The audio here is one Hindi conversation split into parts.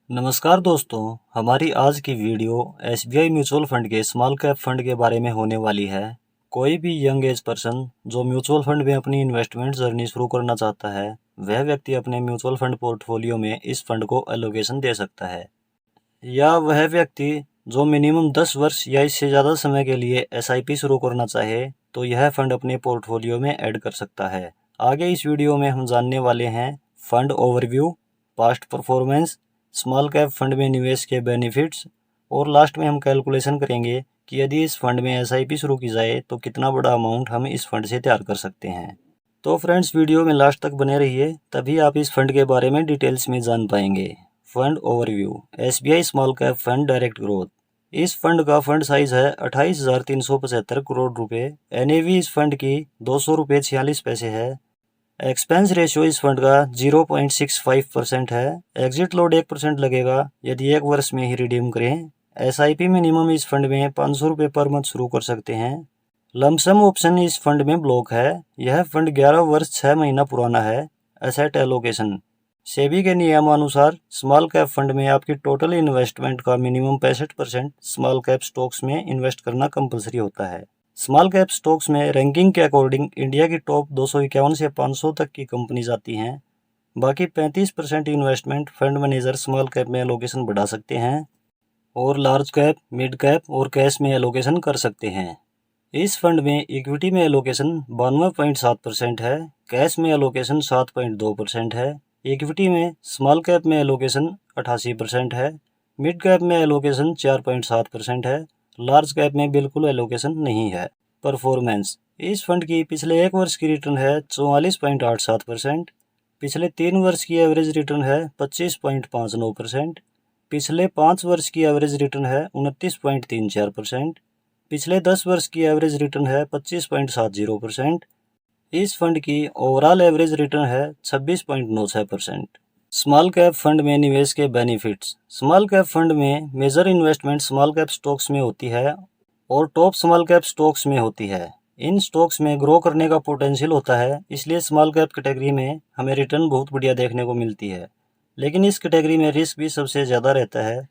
नमस्कार दोस्तों, हमारी आज की वीडियो एसबीआई म्यूचुअल फंड के स्मॉल कैप फंड के बारे में होने वाली है। कोई भी यंग एज पर्सन जो म्यूचुअल फंड में अपनी इन्वेस्टमेंट जर्नी शुरू करना चाहता है, वह व्यक्ति अपने म्यूचुअल फंड पोर्टफोलियो में इस फंड को एलोकेशन दे सकता है। या वह व्यक्ति जो मिनिमम 10 वर्ष या इससे ज़्यादा समय के लिए एसआईपी शुरू करना चाहे, तो यह फंड अपने पोर्टफोलियो में ऐड कर सकता है। आगे इस वीडियो में हम जानने वाले हैं fund overview, past performance, small cap fund में निवेश के बेनिफिट्स और लास्ट में हम कैलकुलेशन करेंगे कि यदि इस फंड में एसआईपी शुरू की जाए तो कितना बड़ा अमाउंट हम इस फंड से तैयार कर सकते हैं। तो फ्रेंड्स, वीडियो में लास्ट तक बने रहिए, तभी आप इस फंड के बारे में डिटेल्स में जान पाएंगे। Fund overview, SBI small cap fund direct growth. इस फंड का फंड साइज है 28,375 करोड़ रुपए। एनएवी इस फंड की 200 रुपये 46 पैसे है। एक्सपेंस रेशियो इस फंड का 0.65% है। एग्जिट लोड 1% लगेगा यदि 1 वर्ष में ही रिडीम करें। एसआईपी मिनिमम इस फंड में 500 रुपये पर मंथ शुरू कर सकते हैं। लमसम ऑप्शन इस फंड में ब्लॉक है। यह फंड 11 वर्ष 6 महीना पुराना है। एसेट एलोकेशन, सेबी के नियमानुसार स्मॉल कैप फंड में आपकी टोटल इन्वेस्टमेंट का मिनिमम 65% स्मॉल कैप स्टॉक्स में इन्वेस्ट करना कंपलसरी होता है। स्मॉल कैप स्टॉक्स में रैंकिंग के अकॉर्डिंग इंडिया की टॉप 251 से 500 तक की कंपनीज आती हैं। बाकी 35% investment fund manager small cap में एलोकेशन बढ़ा सकते हैं और लार्ज कैप, मिड कैप और कैश में एलोकेशन कर सकते हैं। इस फंड में इक्विटी में एलोकेशन 92.7% है, कैश में एलोकेशन 7.2% है, इक्विटी में स्मॉल कैप में एलोकेशन 88% है, मिड कैप में एलोकेशन 4.7% है, लार्ज कैप में बिल्कुल एलोकेशन नहीं है। परफॉर्मेंस, इस फंड की पिछले 1 वर्ष की रिटर्न है 44.87%, पिछले 3 वर्ष की एवरेज रिटर्न है 25.59%, पिछले 5 वर्ष की एवरेज रिटर्न है 29.34%, पिछले 10 वर्ष की एवरेज रिटर्न है 25.70%। इस फंड की ओवरऑल एवरेज रिटर्न है 26.96%। स्मॉल कैप फंड में निवेश के बेनिफिट्स। स्मॉल कैप फंड में major investment small cap stocks में होती है और टॉप स्मॉल कैप स्टॉक्स में होती है। इन स्टॉक्स में ग्रो करने का पोटेंशियल होता है, इसलिए स्मॉल कैप कैटेगरी में हमें रिटर्न बहुत बढ़िया देखने को मिलती है। लेकिन इस कैटेगरी में रिस्क भी सबसे ज़्यादा रहता है।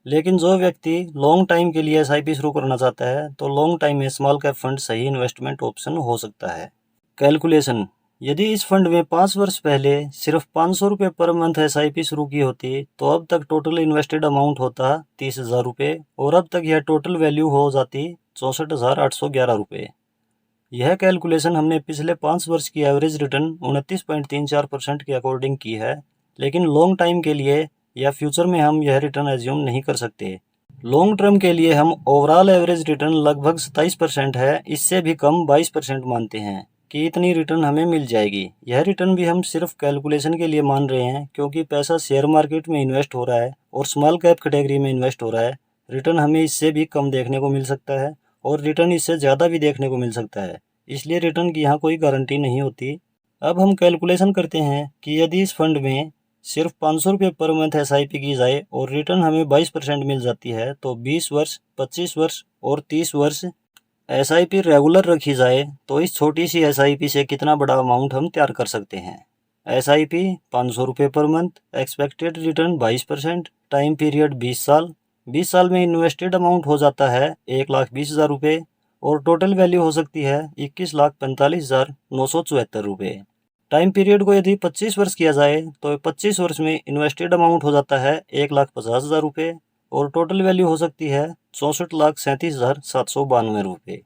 लेकिन जो व्यक्ति लॉन्ग टाइम के लिए एसआईपी शुरू करना चाहता है, तो लॉन्ग टाइम में स्मॉल कैप फंड सही इन्वेस्टमेंट ऑप्शन हो सकता है। कैलकुलेशन, यदि इस फंड में 5 वर्ष पहले सिर्फ 500 रुपये पर मंथ एसआईपी शुरू की होती, तो अब तक टोटल इन्वेस्टेड अमाउंट होता 30,000 रुपये और अब तक यह टोटल वैल्यू हो जाती 64,811 रुपये। यह कैलकुलेशन हमने पिछले 5 वर्ष की एवरेज रिटर्न 29.34% के अकॉर्डिंग की है, लेकिन लॉन्ग टाइम के लिए या फ्यूचर में हम यह रिटर्न एज्यूम नहीं कर सकते। लॉन्ग टर्म के लिए हम ओवरऑल एवरेज रिटर्न लगभग 27% है, इससे भी कम 22% मानते हैं कि इतनी रिटर्न हमें मिल जाएगी। यह रिटर्न भी हम सिर्फ कैलकुलेशन के लिए मान रहे हैं, क्योंकि पैसा शेयर मार्केट में इन्वेस्ट हो रहा है और स्मॉल कैप कैटेगरी में इन्वेस्ट हो रहा है। रिटर्न हमें इससे भी कम देखने को मिल सकता है और रिटर्न इससे ज़्यादा भी देखने को मिल सकता है, इसलिए रिटर्न की यहाँ कोई गारंटी नहीं होती। अब हम कैलकुलेशन करते हैं कि यदि इस फंड में सिर्फ 500 रुपये पर मंथ एसआईपी की जाए और रिटर्न हमें 22% मिल जाती है, तो 20 वर्ष, 25 वर्ष और 30 वर्ष एसआईपी रेगुलर रखी जाए, तो इस छोटी सी एसआईपी से कितना बड़ा अमाउंट हम तैयार कर सकते हैं। एसआईपी 500 रुपये per month, expected return 22%, time period 20 साल। 20 साल में इन्वेस्टेड अमाउंट हो जाता है 1,20,000 रुपये और टोटल वैल्यू हो सकती है 21,45,974 रुपये। टाइम पीरियड को यदि 25 वर्ष किया जाए, तो 25 वर्ष में इन्वेस्टेड अमाउंट हो जाता है 1,50,000 रुपये और टोटल वैल्यू हो सकती है 64,37,792 रुपये।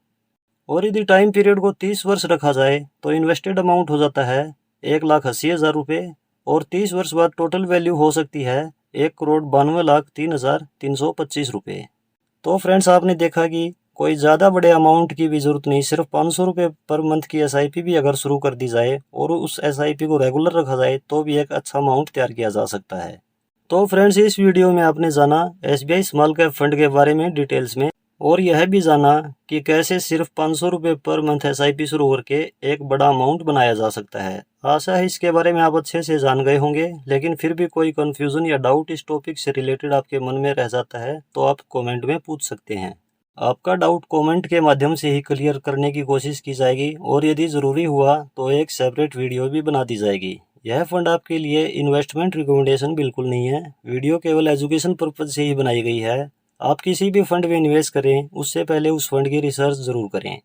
और यदि टाइम पीरियड को 30 वर्ष रखा जाए, तो इन्वेस्टेड अमाउंट हो जाता है 1,80,000 रुपये और 30 वर्ष बाद टोटल वैल्यू हो सकती है 1,92,03,325 रुपये। तो फ्रेंड्स, आपने देखा कि कोई ज़्यादा बड़े अमाउंट की भी ज़रूरत नहीं, सिर्फ 500 रुपये पर मंथ की एसआईपी भी अगर शुरू कर दी जाए और उस एसआईपी को रेगुलर रखा जाए, तो भी एक अच्छा अमाउंट तैयार किया जा सकता है। तो फ्रेंड्स, इस वीडियो में आपने जाना एसबीआई स्मॉल कैप फंड के बारे में डिटेल्स में, और यह भी जाना कि कैसे सिर्फ 500 रुपये पर मंथ एसआईपी शुरू करके एक बड़ा अमाउंट बनाया जा सकता है। आशा है इसके बारे में आप अच्छे से जान गए होंगे, लेकिन फिर भी कोई कन्फ्यूज़न या डाउट इस टॉपिक से रिलेटेड आपके मन में रह जाता है, तो आप कमेंट में पूछ सकते हैं। आपका डाउट कमेंट के माध्यम से ही क्लियर करने की कोशिश की जाएगी और यदि ज़रूरी हुआ तो एक सेपरेट वीडियो भी बना दी जाएगी। यह फंड आपके लिए इन्वेस्टमेंट रिकमेंडेशन बिल्कुल नहीं है। वीडियो केवल एजुकेशन पर्पज से ही बनाई गई है। आप किसी भी फंड में निवेश करें उससे पहले उस फंड की रिसर्च जरूर करें।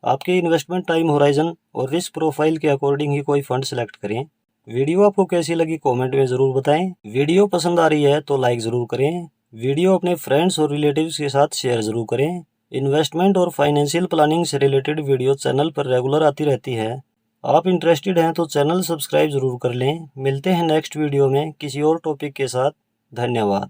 आपके इन्वेस्टमेंट टाइम होराइजन और रिस्क प्रोफाइल के अकॉर्डिंग ही कोई फंड सेलेक्ट करें। वीडियो आपको कैसी लगी कमेंट में ज़रूर बताएं। वीडियो पसंद आ रही है तो लाइक ज़रूर करें। वीडियो अपने फ्रेंड्स और रिलेटिव्स के साथ शेयर ज़रूर करें। इन्वेस्टमेंट और फाइनेंशियल प्लानिंग से रिलेटेड वीडियो चैनल पर रेगुलर आती रहती है। आप इंटरेस्टेड हैं तो चैनल सब्सक्राइब ज़रूर कर लें। मिलते हैं नेक्स्ट वीडियो में किसी और टॉपिक के साथ। धन्यवाद।